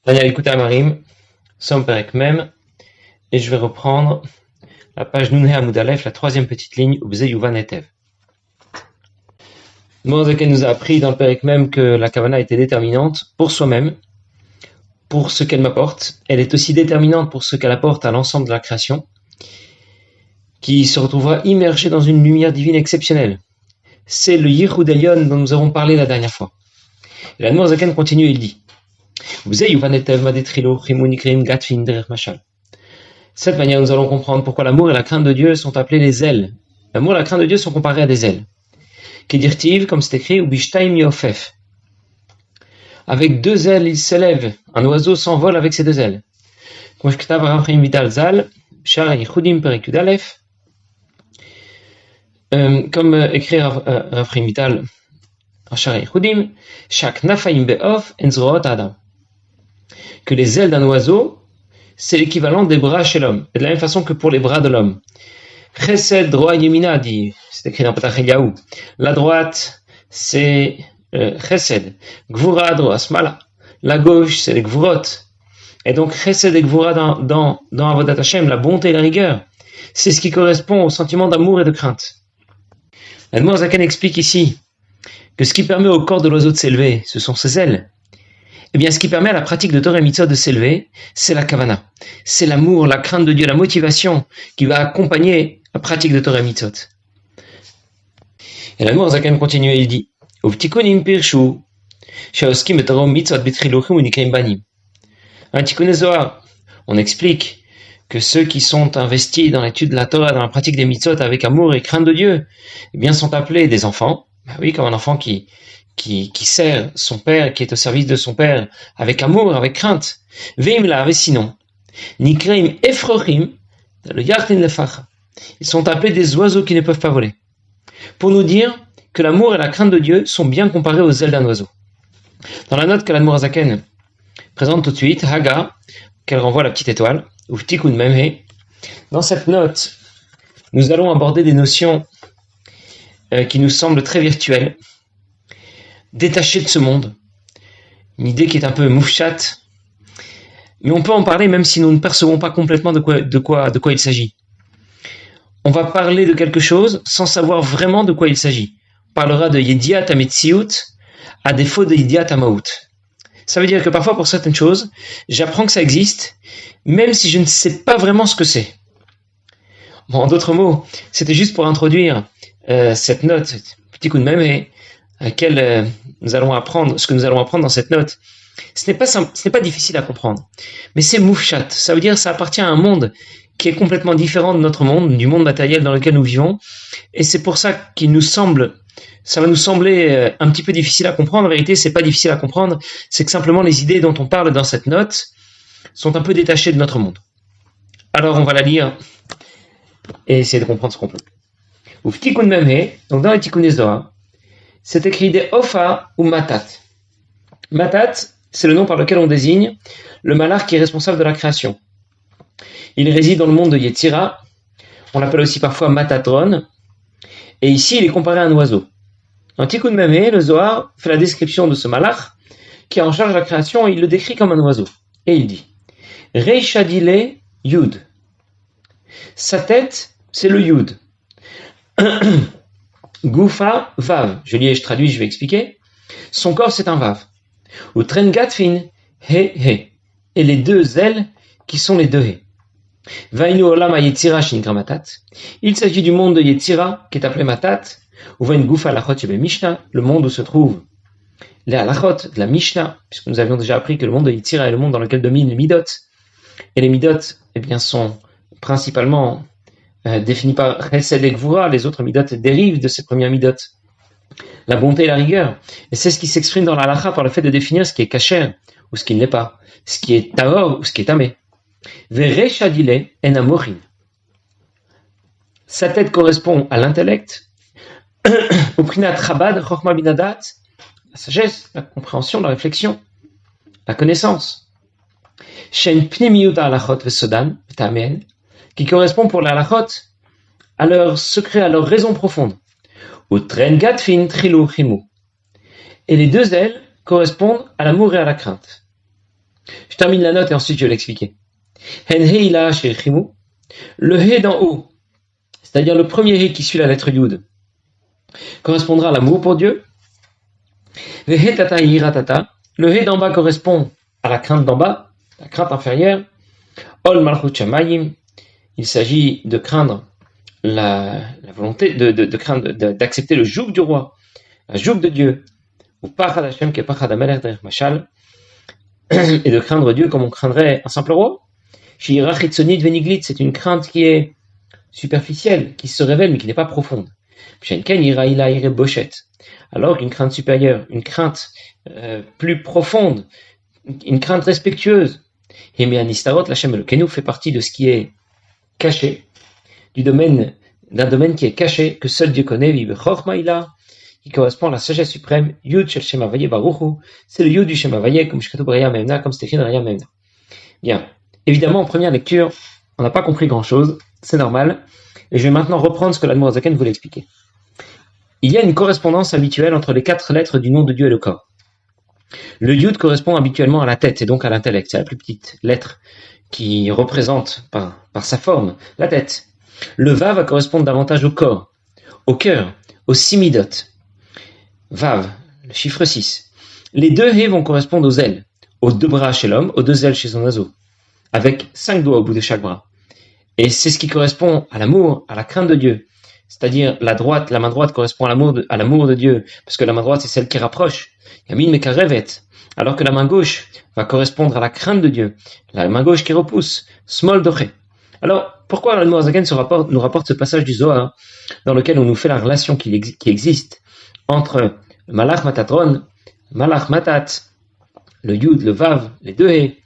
Daniel écoute Marim, Som Perek Mem, et je vais reprendre la page Nunhe Amud Aleph, la troisième petite ligne, Ubze Yuvan Etev. Morazaken nous a appris dans le Perek Mem que la Kavana était déterminante pour soi-même, pour ce qu'elle m'apporte. Elle est aussi déterminante pour ce qu'elle apporte à l'ensemble de la création, qui se retrouvera immergée dans une lumière divine exceptionnelle. C'est le Yichud Elyon dont nous avons parlé la dernière fois. Et la Morazaken continue et il dit de cette manière, nous allons comprendre pourquoi l'amour et la crainte de Dieu sont appelés les ailes. L'amour et la crainte de Dieu sont comparés à des ailes. Kedirtiv, comme c'est écrit, ou bishtaim yofef. Avec deux ailes, il s'élève. Un oiseau s'envole avec ses deux ailes. Comme écrit Rafrim Vital en Shara Yichudim, Shak nafaim be'of enzroot adam. Que les ailes d'un oiseau, c'est l'équivalent des bras chez l'homme, et de la même façon que pour les bras de l'homme. Chesed droit yemina, dit, c'est écrit dans Patach Eliyahu. La droite, c'est chesed. Gvura droit smala. La gauche, c'est les gvurot. Et donc chesed et gvura dans Avodat Hashem, la bonté et la rigueur, c'est ce qui correspond au sentiment d'amour et de crainte. L'Admor Zaken explique ici que ce qui permet au corps de l'oiseau de s'élever, ce sont ses ailes. Eh bien, ce qui permet à la pratique de Torah et Mitzvot de s'élever, c'est la Kavana. C'est l'amour, la crainte de Dieu, la motivation qui va accompagner la pratique de Torah et Mitzvot. Et l'Admor Zaken continue et il dit Uvtikunim pirshu, she'oskim b'Torah Mitzvot b'tchiluchim u'nikaim banim. Un Tikkun Zohar, on explique que ceux qui sont investis dans l'étude de la Torah, dans la pratique des Mitzvot avec amour et crainte de Dieu, eh bien, sont appelés des enfants. Ben oui, comme un enfant qui sert son père, qui est au service de son père, avec amour, avec crainte. Veimla, mais sinon, Nikreim Efrochim, le Yartin Lefacha. Ils sont appelés des oiseaux qui ne peuvent pas voler. Pour nous dire que l'amour et la crainte de Dieu sont bien comparés aux ailes d'un oiseau. Dans la note que l'Admor Zaken présente tout de suite, Haga, qu'elle renvoie à la petite étoile, ou Tikkun Memhe, dans cette note, nous allons aborder des notions qui nous semblent très virtuelles, détachées de ce monde, une idée qui est un peu moufchat, mais on peut en parler même si nous ne percevons pas complètement de quoi il s'agit. On va parler de quelque chose sans savoir vraiment de quoi il s'agit. On parlera de Yediat HaMetziut à défaut de Yediat HaMaut. Ça veut dire que parfois pour certaines choses, j'apprends que ça existe, même si je ne sais pas vraiment ce que c'est. Bon, en d'autres mots, c'était juste pour introduire cette note, petit coup de même, à laquelle nous allons apprendre, ce que nous allons apprendre dans cette note. Ce n'est pas difficile à comprendre, mais c'est moufchat. Ça veut dire que ça appartient à un monde qui est complètement différent de notre monde, du monde matériel dans lequel nous vivons, et c'est pour ça ça va nous sembler un petit peu difficile à comprendre. En vérité, c'est pas difficile à comprendre, c'est que simplement les idées dont on parle dans cette note sont un peu détachées de notre monde. Alors on va la lire et essayer de comprendre ce qu'on peut. Ou Tikkun Memhe, donc dans les Tikkun Zohar, c'est écrit des Ofa ou Matat. Matat, c'est le nom par lequel on désigne le malach qui est responsable de la création. Il réside dans le monde de Yetzira, on l'appelle aussi parfois Matatron, et ici il est comparé à un oiseau. Dans Tikkun Memhe, le Zohar fait la description de ce malach qui est en charge de la création et il le décrit comme un oiseau. Et il dit Reishadile Yud. Sa tête, c'est le Yud. Goufa Vav. Je lis et je traduis, je vais expliquer. Son corps, c'est un Vav. Ou Trengatfin He He. Et les deux ailes qui sont les deux He. Vainu Olam HaYetzira Shinkra Matat. Il s'agit du monde de Yetzira qui est appelé Matat. Ou Vain Goufa Lachot Shebe Mishnah. Le monde où se trouvent les halachot de la Mishnah, puisque nous avions déjà appris que le monde de Yetzira est le monde dans lequel dominent les midot. Et les midot, eh bien, sont principalement définis par Chesed et Gvura. Les autres midot dérivent de ces premières midot. La bonté et la rigueur. Et c'est ce qui s'exprime dans la halacha par le fait de définir ce qui est kasher ou ce qui ne l'est pas, ce qui est tahor ou ce qui est tamé. Vereshadile en amorin. Sa tête correspond à l'intellect, au prinat chabad, chokhma binadat, la sagesse, la compréhension, la réflexion, la connaissance. Shen pnimiyut halachot vesodan, v'tamen, qui correspond pour les halachot à leur secret, à leur raison profonde. Ou tren gatfin trilu chimu. Et les deux ailes correspondent à l'amour et à la crainte. Je termine la note et ensuite je vais l'expliquer. Hen heila sherichimu. Le he d'en haut, c'est-à-dire le premier he qui suit la lettre Yud, correspondra à l'amour pour Dieu. Le he tata yiratata. Le he d'en bas correspond à la crainte d'en bas, la crainte inférieure. Ol malchut shamayim. Il s'agit de craindre la volonté, de craindre, d'accepter le joug du roi, la joug de Dieu, ou pachad Hashem ke pachad hamelech derech mashal, et de craindre Dieu comme on craindrait un simple roi. Shira chitzonit veniglit, c'est une crainte qui est superficielle, qui se révèle mais qui n'est pas profonde. Shenken ira ila ire boshet, alors qu'une crainte supérieure, une crainte plus profonde, une crainte respectueuse, Hemianistarot l'Hashem Elokeinu fait partie de ce qui est caché, d'un domaine qui est caché, que seul Dieu connaît, qui correspond à la sagesse suprême, Yud Shel Shem Havaye Baruchu, c'est le Yud du Shem Havaye, comme Shkatu B'Raya Memna, comme Stéphane Raya Memna. Bien. Évidemment, en première lecture, on n'a pas compris grand chose, c'est normal, et je vais maintenant reprendre ce que l'Admor Zaken voulait expliquer. Il y a une correspondance habituelle entre les 4 lettres du nom de Dieu et le corps. Le Yud correspond habituellement à la tête, et donc à l'intellect, c'est la plus petite lettre qui représente par sa forme la tête. Le Vav va correspondre davantage au corps, au cœur, au simidot. Vav, le chiffre 6. Les 2 He vont correspondre aux ailes, aux 2 bras chez l'homme, aux 2 ailes chez son oiseau, avec 5 doigts au bout de chaque bras. Et c'est ce qui correspond à l'amour, à la crainte de Dieu. C'est-à-dire la main droite correspond à l'amour de Dieu, parce que la main droite c'est celle qui rapproche. Yamin mekarevet. Alors que la main gauche va correspondre à la crainte de Dieu, la main gauche qui repousse, smol doché. Alors, pourquoi l'Admor Zaken nous rapporte ce passage du Zohar, dans lequel on nous fait la relation qui existe entre Malach Matatron, Malach Matat, le Yud, le Vav, les 2 He,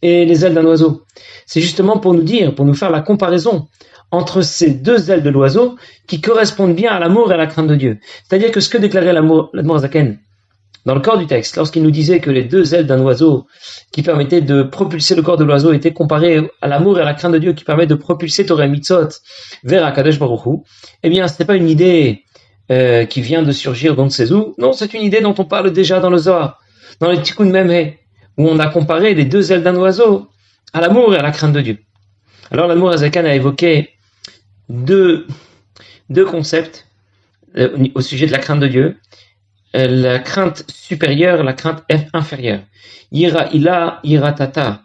et les ailes d'un oiseau. C'est justement pour nous faire la comparaison entre ces 2 ailes de l'oiseau qui correspondent bien à l'amour et à la crainte de Dieu. C'est-à-dire que ce que déclarait l'Admor Zaken dans le corps du texte, lorsqu'il nous disait que les 2 ailes d'un oiseau qui permettaient de propulser le corps de l'oiseau étaient comparées à l'amour et à la crainte de Dieu qui permet de propulser Torah Mitzot vers Akadosh Baruch Hu, eh bien, ce n'est pas une idée qui vient de surgir d'on ne sait où. Non, c'est une idée dont on parle déjà dans le Zohar, dans les Tikkun Memhe, où on a comparé les 2 ailes d'un oiseau à l'amour et à la crainte de Dieu. Alors, l'Admor Zaken a évoqué deux concepts au sujet de la crainte de Dieu. La crainte supérieure, la crainte inférieure. Yira ila, yira tata.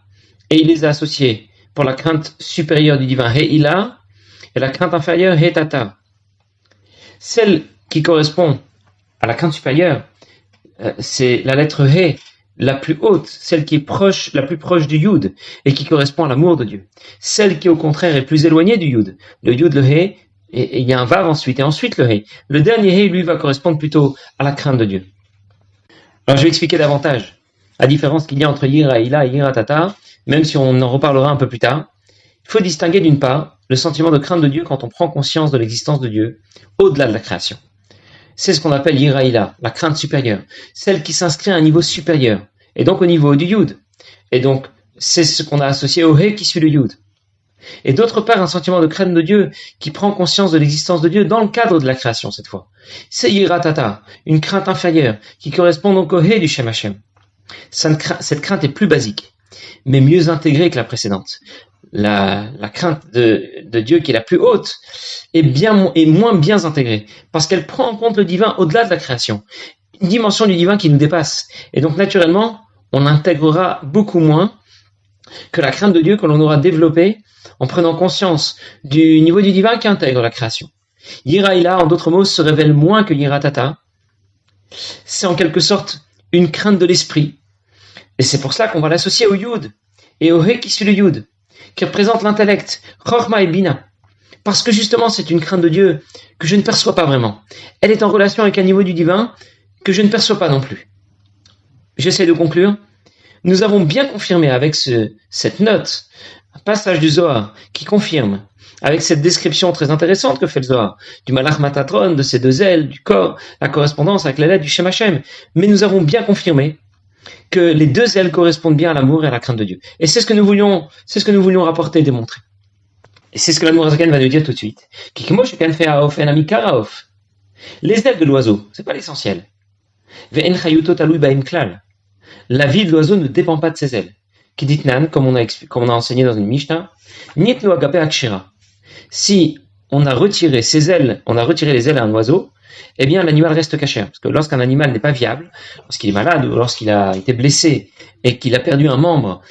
Et il les a associés pour la crainte supérieure du divin, he ila, et la crainte inférieure, he tata. Celle qui correspond à la crainte supérieure, c'est la lettre he, la plus haute, celle qui est la plus proche du yud, et qui correspond à l'amour de Dieu. Celle qui, au contraire, est plus éloignée du yud. Le yud, le he, et il y a un vav ensuite, et ensuite le he. Le dernier he, lui, va correspondre plutôt à la crainte de Dieu. Alors je vais expliquer davantage la différence qu'il y a entre Yira Ila et Yira Tata, même si on en reparlera un peu plus tard. Il faut distinguer d'une part le sentiment de crainte de Dieu quand on prend conscience de l'existence de Dieu au-delà de la création. C'est ce qu'on appelle Yira Ila, la crainte supérieure, celle qui s'inscrit à un niveau supérieur, et donc au niveau du Yud. Et donc c'est ce qu'on a associé au he qui suit le Yud. Et d'autre part, un sentiment de crainte de Dieu qui prend conscience de l'existence de Dieu dans le cadre de la création, cette fois. C'est Yiratata, une crainte inférieure, qui correspond donc au He du Shem Hashem. Cette crainte est plus basique, mais mieux intégrée que la précédente. La crainte de Dieu, qui est la plus haute, est moins bien intégrée, parce qu'elle prend en compte le divin au-delà de la création. Une dimension du divin qui nous dépasse. Et donc, naturellement, on intégrera beaucoup moins que la crainte de Dieu que l'on aura développée en prenant conscience du niveau du divin qui intègre la création. Yira Ila, en d'autres mots, se révèle moins que Yira Tata. C'est en quelque sorte une crainte de l'esprit. Et c'est pour cela qu'on va l'associer au Yud et au He qui suit le Yud, qui représente l'intellect, Chochma et Bina. Parce que justement, c'est une crainte de Dieu que je ne perçois pas vraiment. Elle est en relation avec un niveau du divin que je ne perçois pas non plus. J'essaie de conclure. Nous avons bien confirmé avec cette note, un passage du Zohar qui confirme, avec cette description très intéressante que fait le Zohar, du Malach Matatron, de ces 2 ailes, du corps, la correspondance avec la lettre du Shem Hashem. Mais nous avons bien confirmé que les 2 ailes correspondent bien à l'amour et à la crainte de Dieu. Et c'est ce que nous voulions rapporter et démontrer. Et c'est ce que l'Admor Zaken va nous dire tout de suite. Les ailes de l'oiseau, c'est pas l'essentiel. la vie de l'oiseau ne dépend pas de ses ailes. Kiditnan, comme on a enseigné dans une Mishnah, Nitlu agape akshira. Si on a retiré ses ailes, on a retiré les ailes à un oiseau, eh bien l'animal reste caché. Parce que lorsqu'un animal n'est pas viable, lorsqu'il est malade ou lorsqu'il a été blessé et qu'il a perdu un membre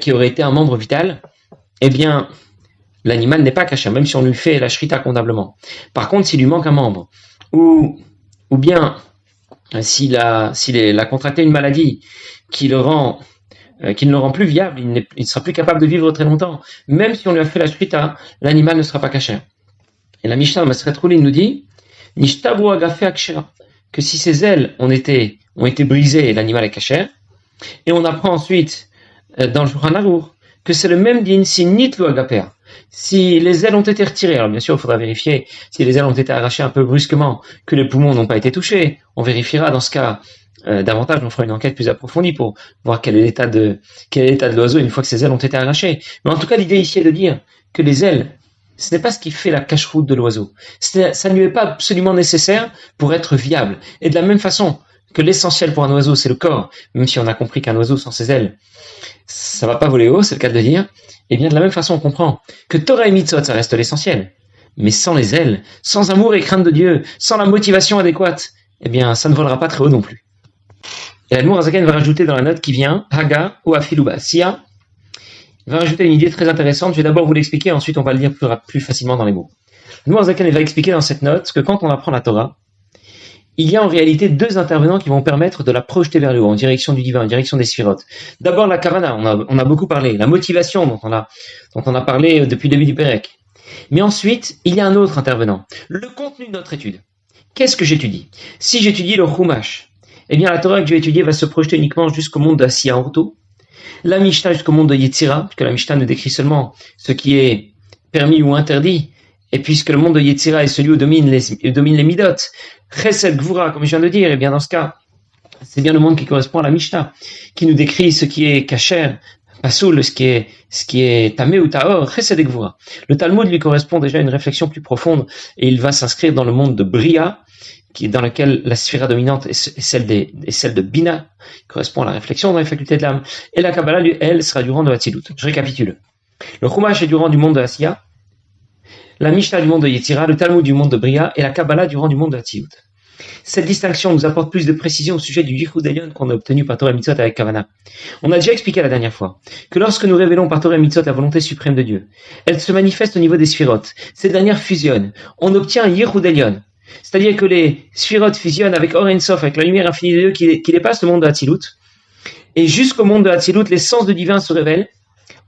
qui aurait été un membre vital, eh bien l'animal n'est pas caché, même si on lui fait la shrita convenablement. Par contre, s'il lui manque un membre, ou bien s'il a contracté une maladie qui ne le rend plus viable, il ne sera plus capable de vivre très longtemps. Même si on lui a fait la shrita, l'animal ne sera pas caché. Et la Mishnah Maseret Roulin nous dit Nishtabu agafe akshira, que si ses ailes ont été brisées, l'animal est caché. Et on apprend ensuite dans le Shulchan Aruch que c'est le même din si nitlu agapea. Si les ailes ont été retirées, alors bien sûr il faudra vérifier si les ailes ont été arrachées un peu brusquement, que les poumons n'ont pas été touchés. On vérifiera dans ce cas davantage, on fera une enquête plus approfondie pour voir quel est l'état de l'oiseau une fois que ses ailes ont été arrachées. Mais en tout cas, l'idée ici est de dire que les ailes, ce n'est pas ce qui fait la cache-route de l'oiseau. Ça ne lui est pas absolument nécessaire pour être viable. Et de la même façon que l'essentiel pour un oiseau, c'est le corps, même si on a compris qu'un oiseau sans ses ailes, ça va pas voler haut, c'est le cas de le dire. Et bien de la même façon, on comprend que Torah et Mitzvot, ça reste l'essentiel. Mais sans les ailes, sans amour et crainte de Dieu, sans la motivation adéquate, eh bien ça ne volera pas très haut non plus. Et l'Admour Azaken va rajouter dans la note qui vient, Haga ou Afiluba Sia, il va rajouter une idée très intéressante. Je vais d'abord vous l'expliquer, ensuite on va le dire plus facilement dans les mots. L'Admour Azaken va expliquer dans cette note que quand on apprend la Torah, il y a en réalité deux intervenants qui vont permettre de la projeter vers le haut, en direction du divin, en direction des sphirotes. D'abord la kavana, on a beaucoup parlé, la motivation dont on a parlé depuis le début du Pérec. Mais ensuite, il y a un autre intervenant, le contenu de notre étude. Qu'est-ce que j'étudie? Si j'étudie le Chumash, eh bien la Torah que je vais étudier va se projeter uniquement jusqu'au monde de Asiya Orto, la Mishnah jusqu'au monde de Yetzira, puisque la Mishnah nous décrit seulement ce qui est permis ou interdit, et puisque le monde de Yetzira est celui où dominent les midot, Chesed, Gvura, comme je viens de dire, et bien dans ce cas, c'est bien le monde qui correspond à la Mishnah, qui nous décrit ce qui est kasher, pasoul, ce qui est tamé ou taor, Chesed et Gvura. Le Talmud lui correspond déjà à une réflexion plus profonde, et il va s'inscrire dans le monde de Bria, dans lequel la sphira dominante est celle de Bina, qui correspond à la réflexion dans les facultés de l'âme, et la Kabbalah, elle, sera du rang de Hatzilut. Je récapitule. Le Chumash est du rang du monde de Asiya, la Mishnah du monde de Yetzira, le Talmud du monde de Bria, et la Kabbalah du rang du monde de Hatzilut. Cette distinction nous apporte plus de précision au sujet du Yichud Elyon qu'on a obtenu par Torah et Mitzvot avec Kavana. On a déjà expliqué la dernière fois que lorsque nous révélons par Torah et Mitzvot la volonté suprême de Dieu, elle se manifeste au niveau des sphirotes. Ces dernières fusionnent. On obtient un Yichud Elyon. C'est-à-dire que les sphirotes fusionnent avec Or Ein Sof, avec la lumière infinie de Dieu qui dépasse le monde de Hatzilut. Et jusqu'au monde de Hatzilut, l'essence de divin se révèle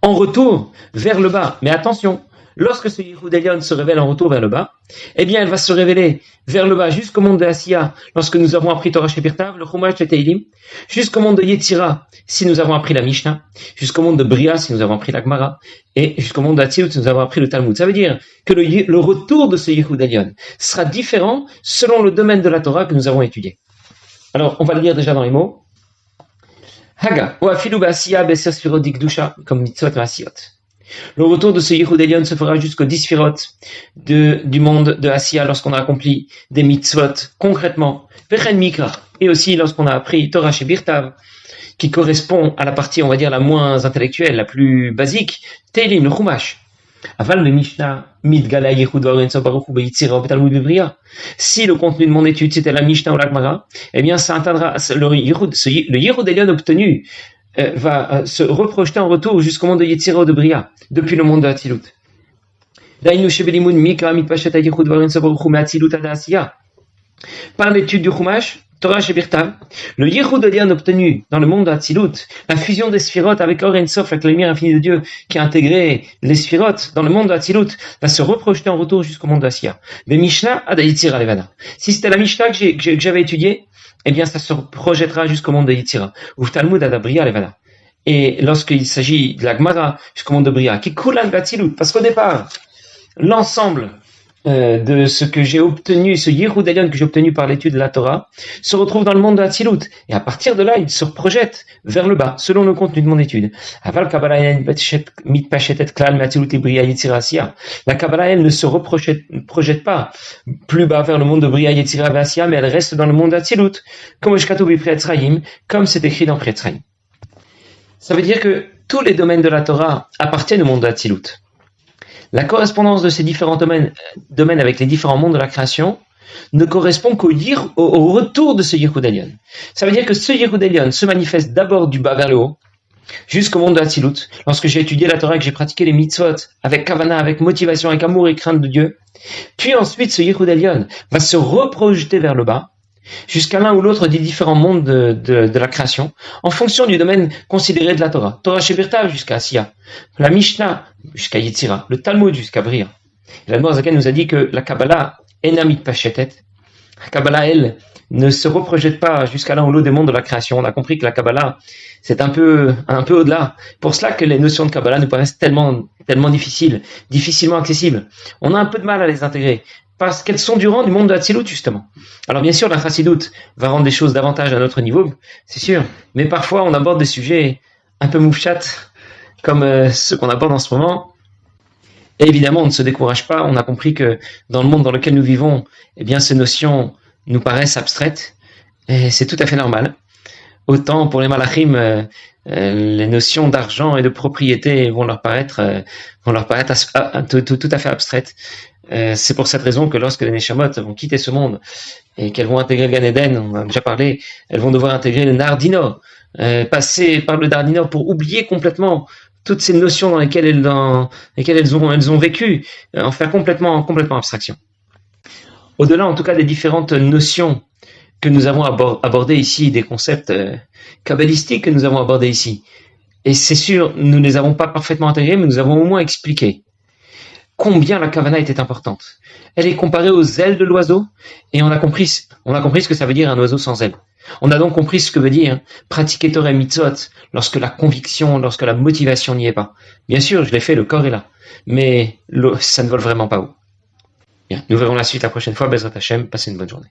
en retour vers le bas. Mais attention, lorsque ce Yichud Elyon se révèle en retour vers le bas, eh bien, elle va se révéler vers le bas jusqu'au monde de Asiya, lorsque nous avons appris Torah Shepirtav, le Chumash et Teilim, jusqu'au monde de Yetzira, si nous avons appris la Mishnah, jusqu'au monde de Bria, si nous avons appris la Gemara, et jusqu'au monde de Hatzilut, si nous avons appris le Talmud. Ça veut dire que le retour de ce Yichud Elyon sera différent selon le domaine de la Torah que nous avons étudié. Alors, on va le lire déjà dans les mots. Haga, ou afilu ba'asiya be'ser sfirot dikdusha, comme mitzvot ma'asiyot. Le retour de ce Yichud Elyon se fera jusqu'aux 10 sphirotes du monde de Asiya lorsqu'on a accompli des mitzvot concrètement, Vechen Mikra, et aussi lorsqu'on a appris Torah Shebirtav, qui correspond à la partie, on va dire, la moins intellectuelle, la plus basique, Teilim, le Chumash. Aval le Mishnah, Midgala Yichud Varen Sabaruchu Beyitzira Betalmud Bebria. Si le contenu de mon étude c'était la Mishnah ou la Gemara, eh bien ça atteindra le Yichud Elyon obtenu va se reprojeter en retour jusqu'au monde de Yetzira ou de Bria, depuis le monde de Hatzilut. Par l'étude du Chumash, Torah Shebirtav, le Yichud Elyon obtenu dans le monde de Hatzilut, la fusion des sphirotes avec Or Ein Sof, avec la lumière infinie de Dieu qui a intégré les sphirotes dans le monde de Hatzilut, va se reprojeter en retour jusqu'au monde d'Asiya. Mais Mishnah Ada Yetzira Levana. Si c'était la Mishnah que j'avais étudiée, eh bien ça se projettera jusqu'au monde de Yetzira. Ou Talmud Ada Bria Levana. Et lorsqu'il s'agit de la Gemara jusqu'au monde de Bria, qui Kulan Hatzilut, parce qu'au départ, l'ensemble de ce que j'ai obtenu, ce Yehud Elyon que j'ai obtenu par l'étude de la Torah, se retrouve dans le monde de Hatzilut. Et à partir de là, il se projette vers le bas, selon le contenu de mon étude. La Kabbalah, elle ne se projette pas plus bas vers le monde de Bria Yetzira Vasia, mais elle reste dans le monde d'Hatzilut, comme c'est écrit dans Pretzraim. Ça veut dire que tous les domaines de la Torah appartiennent au monde d'Hatzilut. La correspondance de ces différents domaines avec les différents mondes de la création ne correspond au retour de ce Yehud Elyon. Ça veut dire que ce Yehud Elyon se manifeste d'abord du bas vers le haut, jusqu'au monde de Hatzilut. Lorsque j'ai étudié la Torah et que j'ai pratiqué les mitzvot avec kavana, avec motivation, avec amour et crainte de Dieu, puis ensuite ce Yehud Elyon va se reprojeter vers le bas, jusqu'à l'un ou l'autre des différents mondes de la création, en fonction du domaine considéré de la Torah. Torah Shebirtav jusqu'à Asiya, la Mishnah jusqu'à Yetzira, le Talmud jusqu'à Bria. Et l'Admor Zaken nous a dit que la Kabbalah enamit pachetet. La Kabbalah, elle, ne se reprojette pas jusqu'à l'un ou l'autre des mondes de la création. On a compris que la Kabbalah, c'est un peu au-delà. Pour cela que les notions de Kabbalah nous paraissent tellement difficilement accessibles. On a un peu de mal à les intégrer, parce qu'elles sont du rang du monde de Hatzilut, justement. Alors bien sûr, la Chassidut va rendre des choses davantage à notre niveau, c'est sûr, mais parfois on aborde des sujets un peu moufchat, comme ceux qu'on aborde en ce moment. Et évidemment, on ne se décourage pas, on a compris que dans le monde dans lequel nous vivons, eh bien, ces notions nous paraissent abstraites, et c'est tout à fait normal. Autant pour les malachim, les notions d'argent et de propriété vont leur paraître tout à fait abstraites. C'est pour cette raison que lorsque les Neshamot vont quitter ce monde et qu'elles vont intégrer le Gan Eden, on en a déjà parlé, elles vont devoir intégrer le Nardino, passer par le Nardino pour oublier complètement toutes ces notions dans lesquelles elles ont vécu, en faire complètement abstraction. Au-delà, en tout cas, des différentes notions que nous avons abordées ici, des concepts kabbalistiques que nous avons abordés ici, et c'est sûr, nous ne les avons pas parfaitement intégrés, mais nous avons au moins expliqué combien la kavana était importante. Elle est comparée aux ailes de l'oiseau, et on a compris ce que ça veut dire un oiseau sans ailes. On a donc compris ce que veut dire pratiquer Torah et Mitzvot lorsque la conviction, lorsque la motivation n'y est pas. Bien sûr, je l'ai fait, le corps est là, mais ça ne vole vraiment pas haut. Bien, nous verrons la suite la prochaine fois. Bezrat Hashem, passez une bonne journée.